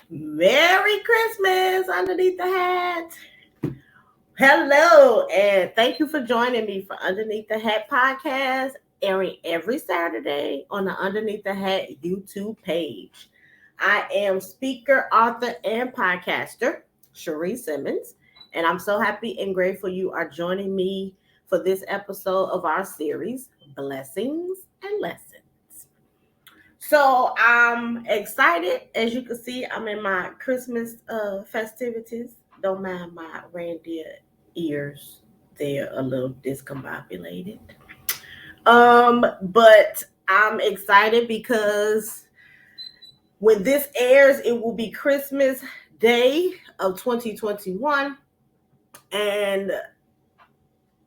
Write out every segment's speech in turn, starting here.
Merry Christmas underneath the hat. Hello, and thank you for joining me for Underneath the Hat podcast, airing every Saturday on the Underneath the Hat YouTube page. I am speaker, author, and podcaster, Cherie Simmons, and I'm so happy and grateful you are joining me for this episode of our series, Blessings and Lessons. So I'm excited. As you can see, I'm in my Christmas festivities. Don't mind my reindeer ears. They're a little discombobulated. But I'm excited because when this airs, it will be Christmas Day of 2021. And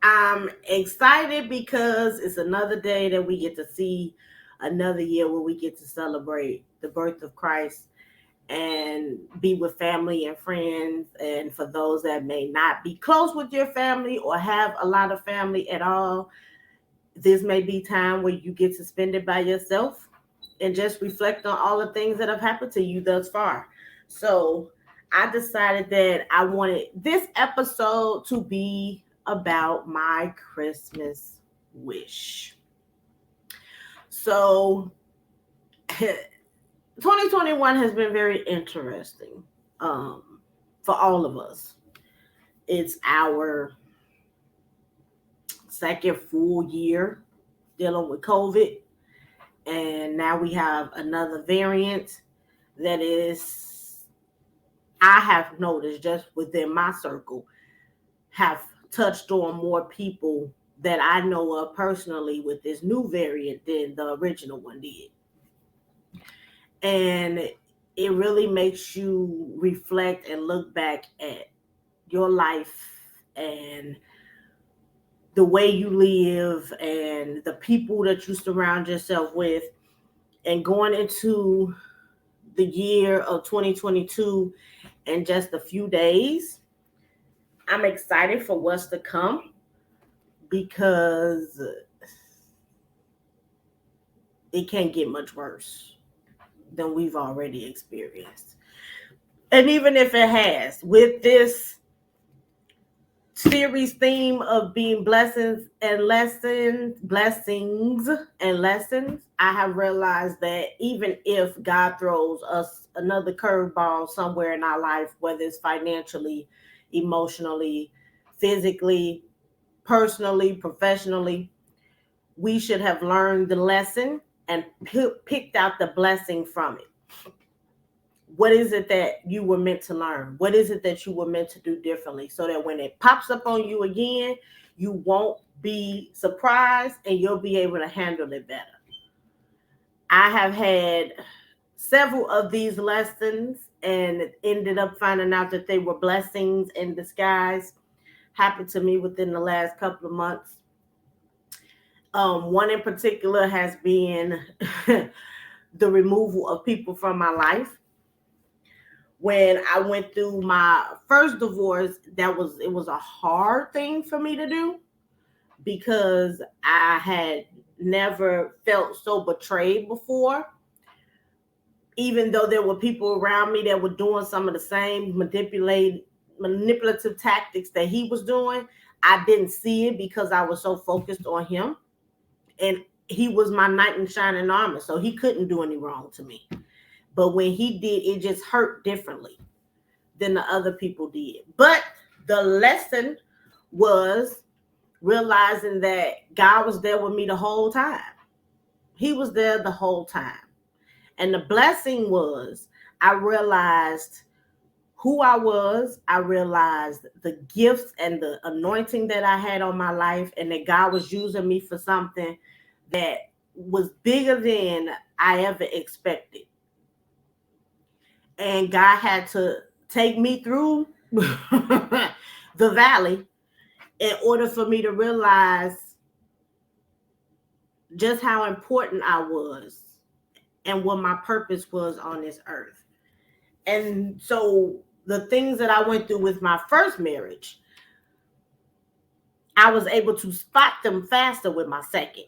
I'm excited because it's another day that we get to see another year where we get to celebrate the birth of Christ and be with family and friends. And for those that may not be close with your family or have a lot of family at all, this may be time where you get to spend it by yourself and just reflect on all the things that have happened to you thus far. So I decided that I wanted this episode to be about my Christmas wish. So 2021 has been very interesting for all of us. It's our second full year dealing with COVID, and now we have another variant that is, I have noticed just within my circle, have touched on more people that I know of personally with this new variant than the original one did. And it really makes you reflect and look back at your life and the way you live and the people that you surround yourself with. And going into the year of 2022 in just a few days, I'm excited for what's to come because it can't get much worse than we've already experienced. And even if it has, with this series theme of being blessings and lessons, I have realized that even if God throws us another curveball somewhere in our life, whether it's financially, emotionally, physically, personally, professionally, we should have learned the lesson and picked out the blessing from it. What is it that you were meant to learn? What is it that you were meant to do differently so that when it pops up on you again, you won't be surprised and you'll be able to handle it better? I have had several of these lessons and ended up finding out that they were blessings in disguise. Happened to me within the last couple of months. One in particular has been the removal of people from my life. When I went through my first divorce, it was a hard thing for me to do because I had never felt so betrayed before. Even though there were people around me that were doing some of the same manipulative tactics that he was doing, I didn't see it because I was so focused on him. And he was my knight in shining armor, so he couldn't do any wrong to me. But when he did, it just hurt differently than the other people did. But the lesson was realizing that God was there with me the whole time. He was there the whole time. And the blessing was I realized who I was. I realized the gifts and the anointing that I had on my life, and that God was using me for something that was bigger than I ever expected. And God had to take me through the valley in order for me to realize just how important I was and what my purpose was on this earth. And so the things that I went through with my first marriage, I was able to spot them faster with my second.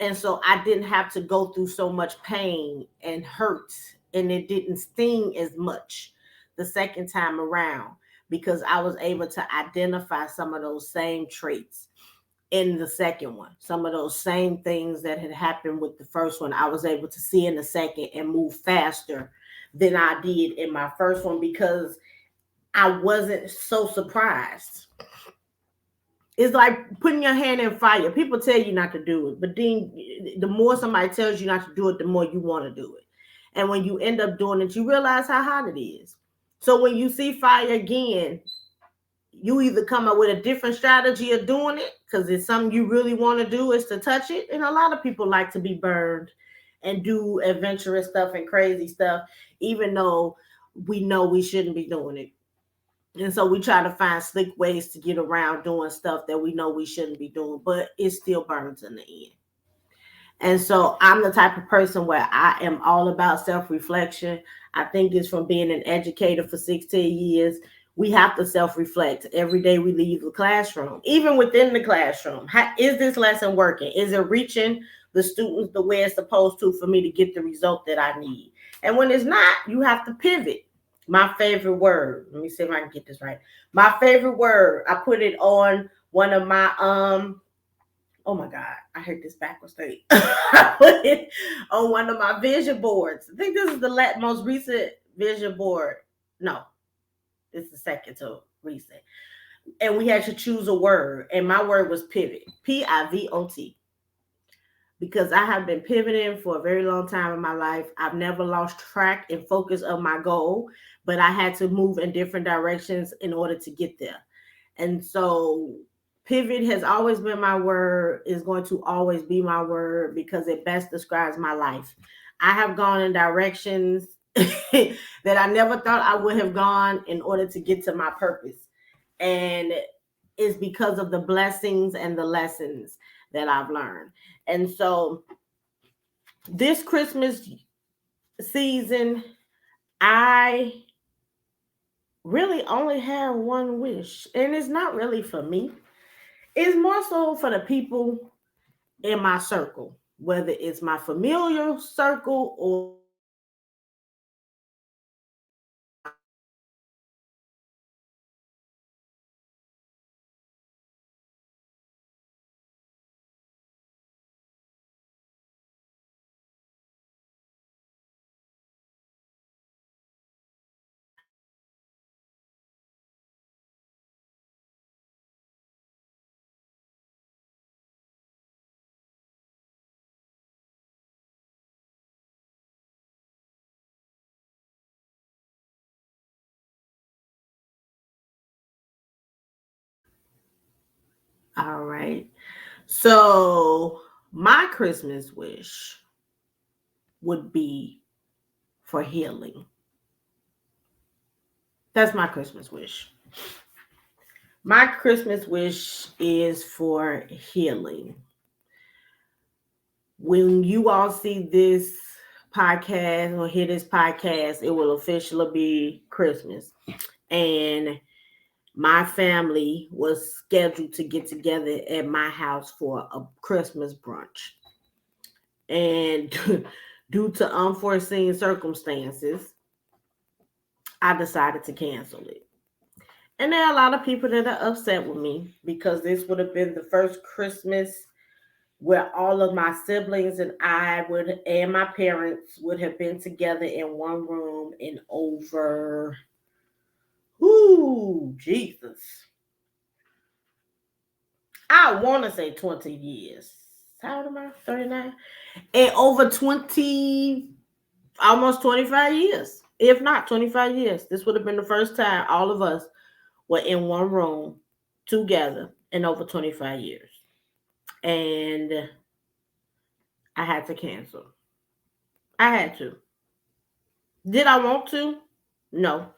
And so I didn't have to go through so much pain and hurt and it didn't sting as much the second time around because I was able to identify some of those same traits in the second one. Some of those same things that had happened with the first one, I was able to see in the second and move faster than I did in my first one because I wasn't so surprised. It's like putting your hand in fire. People tell you not to do it, but then the more somebody tells you not to do it, the more you want to do it. And when you end up doing it, you realize how hot it is. So when you see fire again, you either come up with a different strategy of doing it because it's something you really want to do is to touch it. And a lot of people like to be burned and do adventurous stuff and crazy stuff, even though we know we shouldn't be doing it. And so we try to find slick ways to get around doing stuff that we know we shouldn't be doing, but it still burns in the end. And so I'm the type of person where I am all about self reflection. I think it's from being an educator for 16 years. We have to self reflect every day we leave the classroom, even within the classroom. How, is this lesson working? Is it reaching the students the way it's supposed to for me to get the result that I need? And when it's not, you have to pivot. My favorite word, let me see if I can get this right. My favorite word, I put it on one of my oh my God, I heard this backwards thing. I put it on one of my vision boards. I think this is the most recent vision board. No, this is the second to recent. And we had to choose a word. And my word was pivot. Pivot. Because I have been pivoting for a very long time in my life. I've never lost track and focus of my goal, but I had to move in different directions in order to get there. And so pivot has always been my word, is going to always be my word because it best describes my life. I have gone in directions that I never thought I would have gone in order to get to my purpose. And it's because of the blessings and the lessons that I've learned. And so this Christmas season, I really only have one wish, and it's not really for me. It's more so for the people in my circle, whether it's my familiar circle or all right. So my Christmas wish would be for healing. That's my Christmas wish. My Christmas wish is for healing. When you all see this podcast or hear this podcast, it will officially be Christmas. And my family was scheduled to get together at my house for a Christmas brunch. And due to unforeseen circumstances, I decided to cancel it. And there are a lot of people that are upset with me because this would have been the first Christmas where all of my siblings and I would and my parents would have been together in one room in over Jesus. I want to say 20 years. How old am I? 39? In over 20, almost 25 years. If not 25 years. This would have been the first time all of us were in one room together in over 25 years. And I had to cancel. I had to. Did I want to? No.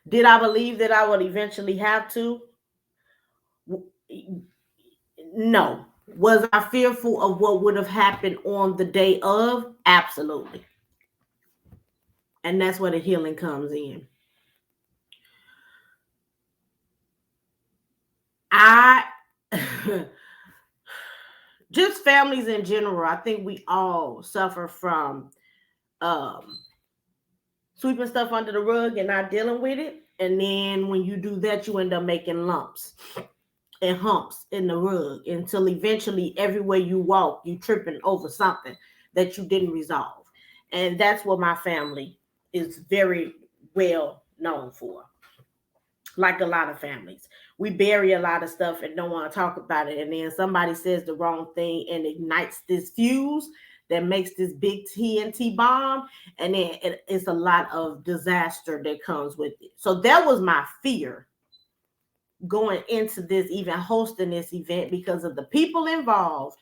Did I believe that I would eventually have to? No. Was I fearful of what would have happened on the day of? Absolutely. And that's where the healing comes in. I just families in general, I think we all suffer from um sweeping stuff under the rug and not dealing with it. And then when you do that, you end up making lumps and humps in the rug until eventually everywhere you walk, you tripping over something that you didn't resolve. And that's what my family is very well known for. Like a lot of families, we bury a lot of stuff and don't want to talk about it. And then somebody says the wrong thing and ignites this fuse that makes this big TNT bomb. And then it's a lot of disaster that comes with it. So that was my fear going into this, even hosting this event, because of the people involved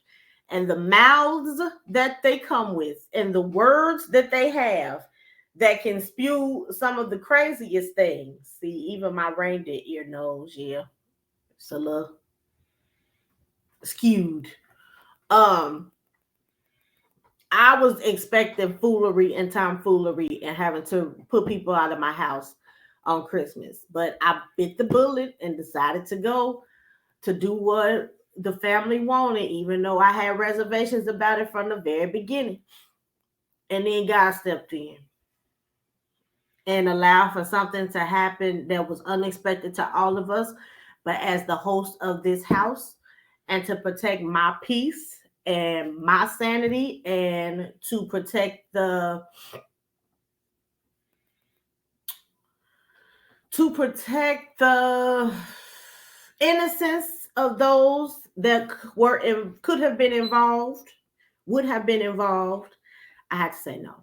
and the mouths that they come with and the words that they have that can spew some of the craziest things. See, even my reindeer ear knows, yeah, it's a little skewed. I was expecting foolery and tomfoolery and having to put people out of my house on Christmas, but I bit the bullet and decided to go to do what the family wanted, even though I had reservations about it from the very beginning. And then God stepped in and allowed for something to happen that was unexpected to all of us. But as the host of this house, and to protect my peace and my sanity, and to protect the innocence of those that could have been involved, would have been involved, I had to say no.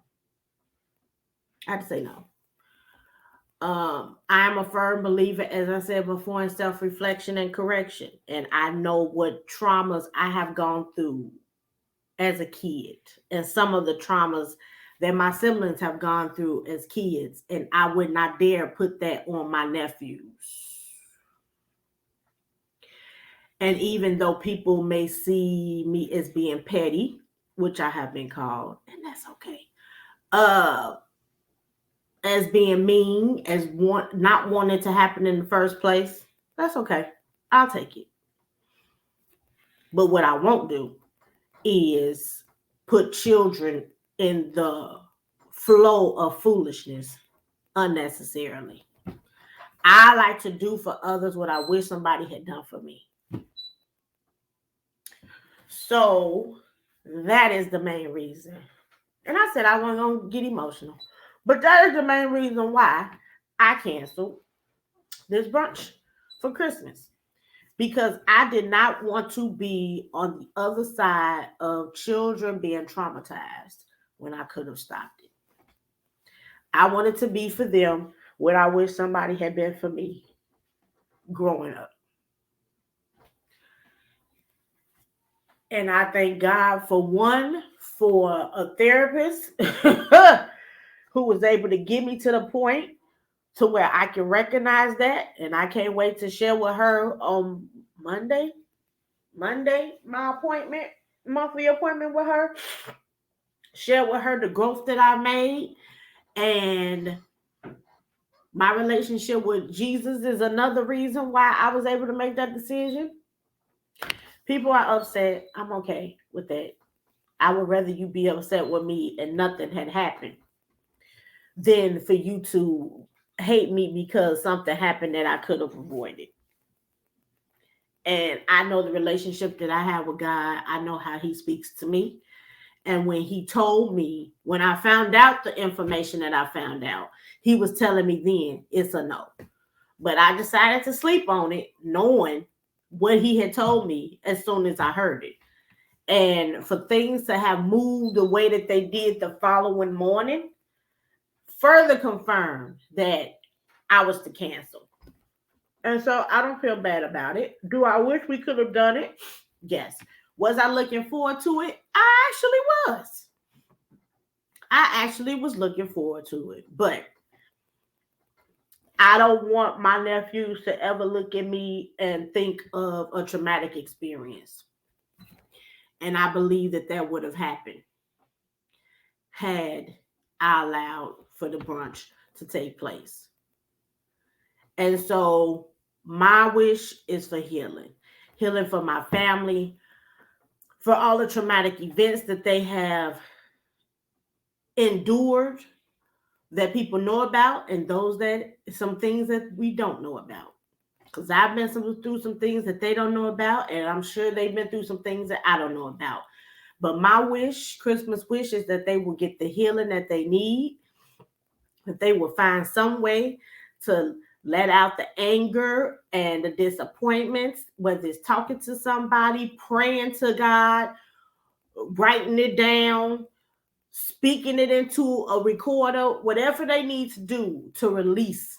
I had to say no. I am a firm believer, as I said before, in self-reflection and correction. And I know what traumas I have gone through as a kid and some of the traumas that my siblings have gone through as kids. And I would not dare put that on my nephews. And even though people may see me as being petty, which I have been called, and that's okay. As being mean, as not wanting to happen in the first place, that's okay. I'll take it. But what I won't do is put children in the flow of foolishness unnecessarily. I like to do for others what I wish somebody had done for me. So that is the main reason. And I said I wasn't going to get emotional. But that is the main reason why I canceled this brunch for Christmas. Because I did not want to be on the other side of children being traumatized when I could have stopped it. I wanted to be for them what I wish somebody had been for me growing up. And I thank God for a therapist who was able to get me to the point to where I can recognize that. And I can't wait to share with her on Monday, my monthly appointment with her. Share with her the growth that I made. And my relationship with Jesus is another reason why I was able to make that decision. People are upset. I'm okay with that. I would rather you be upset with me and nothing had happened than for you to hate me because something happened that I could have avoided. And I know the relationship that I have with God. I know how he speaks to me. And when he told me, when I found out the information that I found out, he was telling me then it's a no. But I decided to sleep on it, knowing what he had told me as soon as I heard it. And for things to have moved the way that they did the following morning, further confirmed that I was to cancel. And so I don't feel bad about it. Do I wish we could have done it? Yes. Was I looking forward to it? I actually was. I actually was looking forward to it. But I don't want my nephews to ever look at me and think of a traumatic experience. And I believe that would have happened had I allowed for the brunch to take place. And so my wish is for healing. Healing for my family, for all the traumatic events that they have endured, that people know about, and those that some things that we don't know about. Because I've been through some things that they don't know about, and I'm sure they've been through some things that I don't know about. But my wish, Christmas wish, is that they will get the healing that they need, that they will find some way to let out the anger and the disappointments, whether it's talking to somebody, praying to God, writing it down, speaking it into a recorder, whatever they need to do to release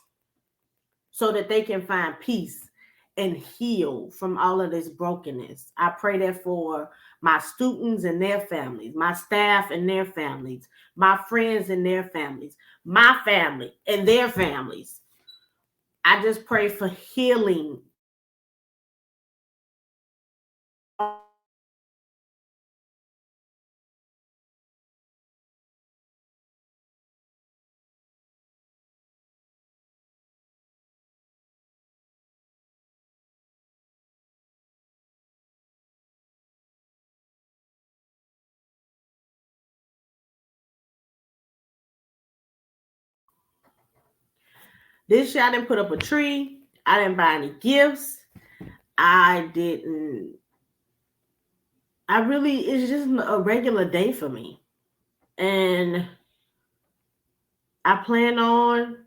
so that they can find peace and heal from all of this brokenness. I pray that for my students and their families, my staff and their families, my friends and their families, my family and their families. I just pray for healing. This year I didn't put up a tree. I didn't buy any gifts. I didn't. I really, it's just a regular day for me. And I plan on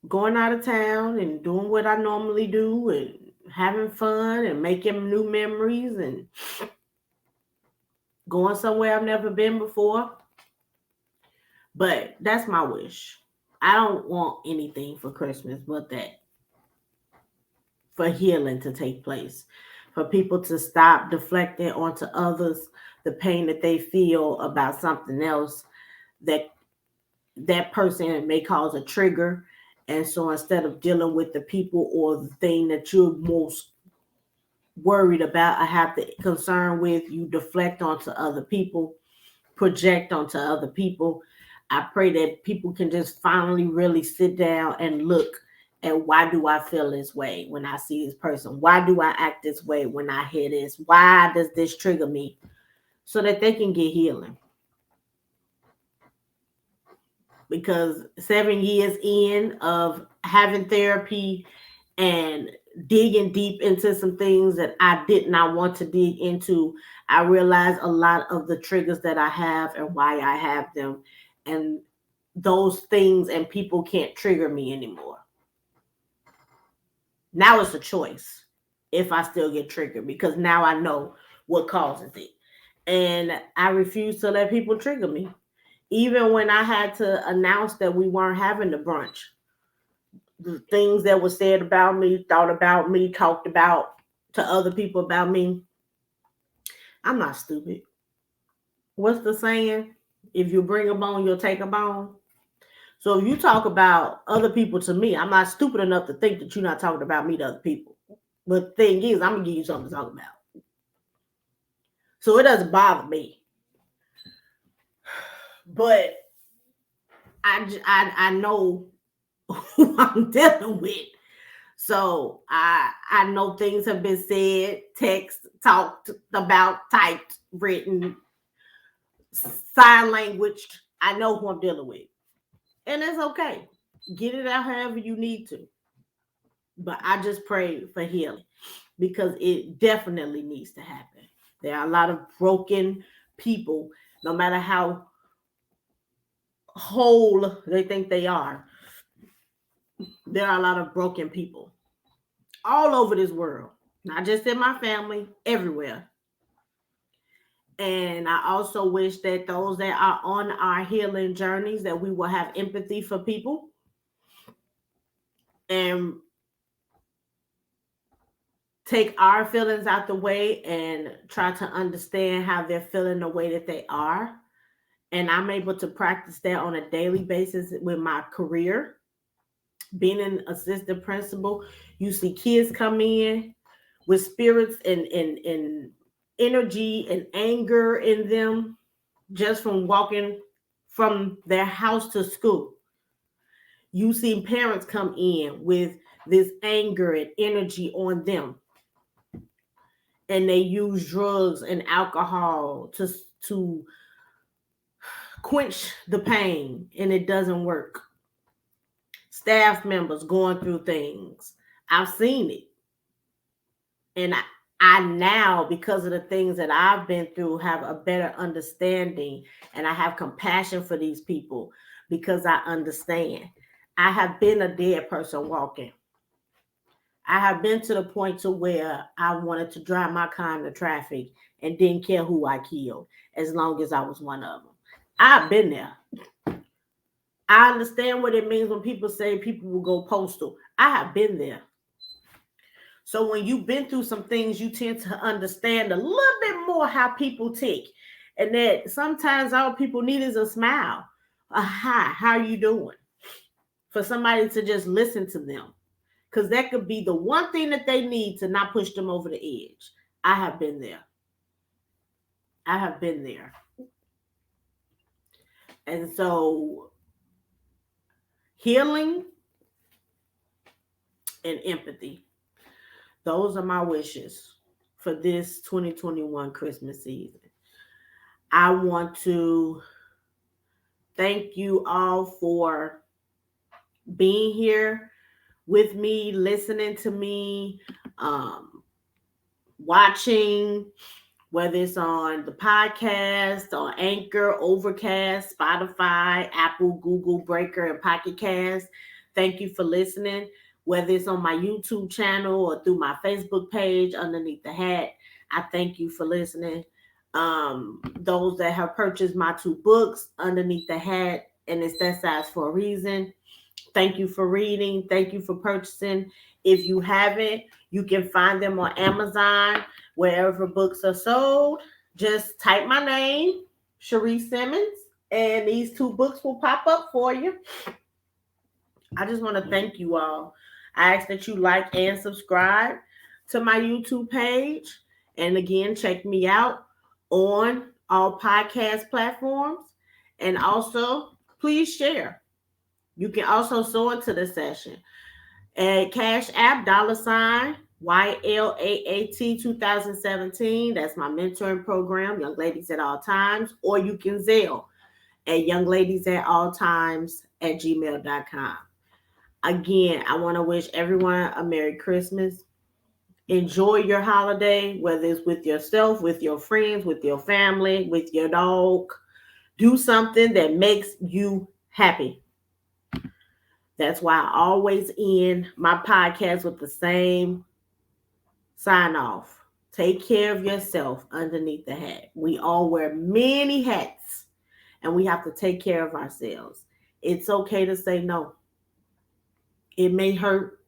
going out of town and doing what I normally do and having fun and making new memories and going somewhere I've never been before. But that's my wish. I don't want anything for Christmas but that, for healing to take place, for people to stop deflecting onto others the pain that they feel about something else that that person may cause a trigger. And so instead of dealing with the people or the thing that you're most worried about, I have the concern with, you deflect onto other people, project onto other people. I pray that people can just finally really sit down and look at, why do I feel this way when I see this person? Why do I act this way when I hear this? Why does this trigger me? So that they can get healing. Because 7 years in of having therapy and digging deep into some things that I did not want to dig into, I realized a lot of the triggers that I have and why I have them. And those things and people can't trigger me anymore. Now it's a choice if I still get triggered, because now I know what causes it. And I refuse to let people trigger me. Even when I had to announce that we weren't having the brunch, the things that were said about me, thought about me, talked about to other people about me, I'm not stupid. What's the saying? If you bring a bone, you'll take a bone. So if you talk about other people to me, I'm not stupid enough to think that you're not talking about me to other people. But the thing is, I'm gonna give you something to talk about. So it doesn't bother me. But I know who I'm dealing with. So I know things have been said, text, talked about, typed, written, sign language. I know who I'm dealing with. And it's okay. Get it out however you need to. But I just pray for healing, because it definitely needs to happen. There are a lot of broken people, no matter how whole they think they are. There are a lot of broken people all over this world, not just in my family, everywhere. And I also wish that those that are on our healing journeys, that we will have empathy for people and take our feelings out the way and try to understand how they're feeling the way that they are. And I'm able to practice that on a daily basis with my career. Being an assistant principal, you see kids come in with spirits and energy and anger in them just from walking from their house to school. You see parents come in with this anger and energy on them, and they use drugs and alcohol to quench the pain and it doesn't work. Staff members going through things. I've seen it. And I now, because of the things that I've been through, have a better understanding and I have compassion for these people because I understand. I have been a dead person walking. I have been to the point to where I wanted to drive my car into traffic and didn't care who I killed as long as I was one of them. I've been there. I understand what it means when people say people will go postal. I have been there. So when you've been through some things, you tend to understand a little bit more how people tick. And that sometimes all people need is a smile. A hi, how are you doing? For somebody to just listen to them. Because that could be the one thing that they need to not push them over the edge. I have been there. I have been there. And so healing and empathy. Those are my wishes for this 2021 Christmas season. I want to thank you all for being here with me, listening to me, watching, whether it's on the podcast, on Anchor, Overcast, Spotify, Apple, Google, Breaker, and Pocket Cast. Thank you for listening. Whether it's on my YouTube channel or through my Facebook page, Underneath the Hat, I thank you for listening. Those that have purchased my 2 books, Underneath the Hat, and It's That Size for a Reason. Thank you for reading. Thank you for purchasing. If you haven't, you can find them on Amazon, wherever books are sold. Just type my name, Cherie Simmons, and these 2 books will pop up for you. I just want to thank you all. I ask that you like and subscribe to my YouTube page. And again, check me out on all podcast platforms. And also, please share. You can also sew into the session at Cash App, $ YLAAT 2017. That's my mentoring program, Young Ladies at All Times. Or you can Zelle at youngladiesatalltimes@gmail.com. Again, I want to wish everyone a Merry Christmas. Enjoy your holiday, whether it's with yourself, with your friends, with your family, with your dog. Do something that makes you happy. That's why I always end my podcast with the same sign off. Take care of yourself underneath the hat. We all wear many hats and we have to take care of ourselves. It's okay to say no. It may hurt.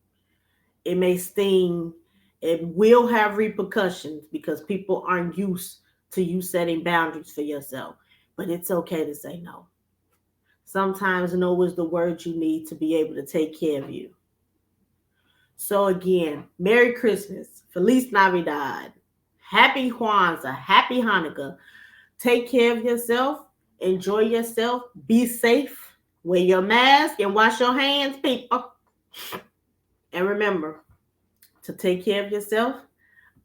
It may sting. It will have repercussions because people aren't used to you setting boundaries for yourself. But it's okay to say no. Sometimes no is the word you need to be able to take care of you. So again, Merry Christmas, Feliz Navidad, Happy Kwanzaa, Happy Hanukkah. Take care of yourself. Enjoy yourself. Be safe. Wear your mask and wash your hands, people. And remember to take care of yourself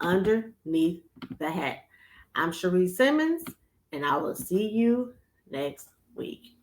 underneath the hat. I'm Cherie Simmons, and I will see you next week.